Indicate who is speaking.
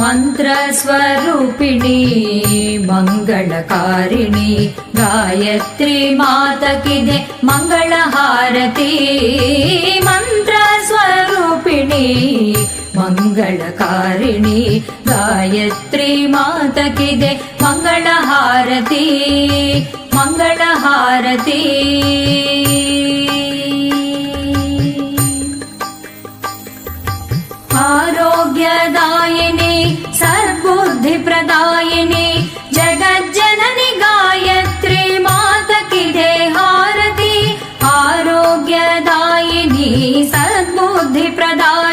Speaker 1: मंत्रस्वरूपिणी मंगलकारिणी गायत्री माता की दे मंगलहारती मंत्रस्वरूपिणी मंगलकारिणी गायत्री माता की दे मंगलहारती मंगलहारती आरोग्यदायिनी सद्बुद्धिप्रदायिनी जगज्जननी गायत्री माता की दे हारती आरोग्यदायिनी सद्बुद्धिप्रदायिनी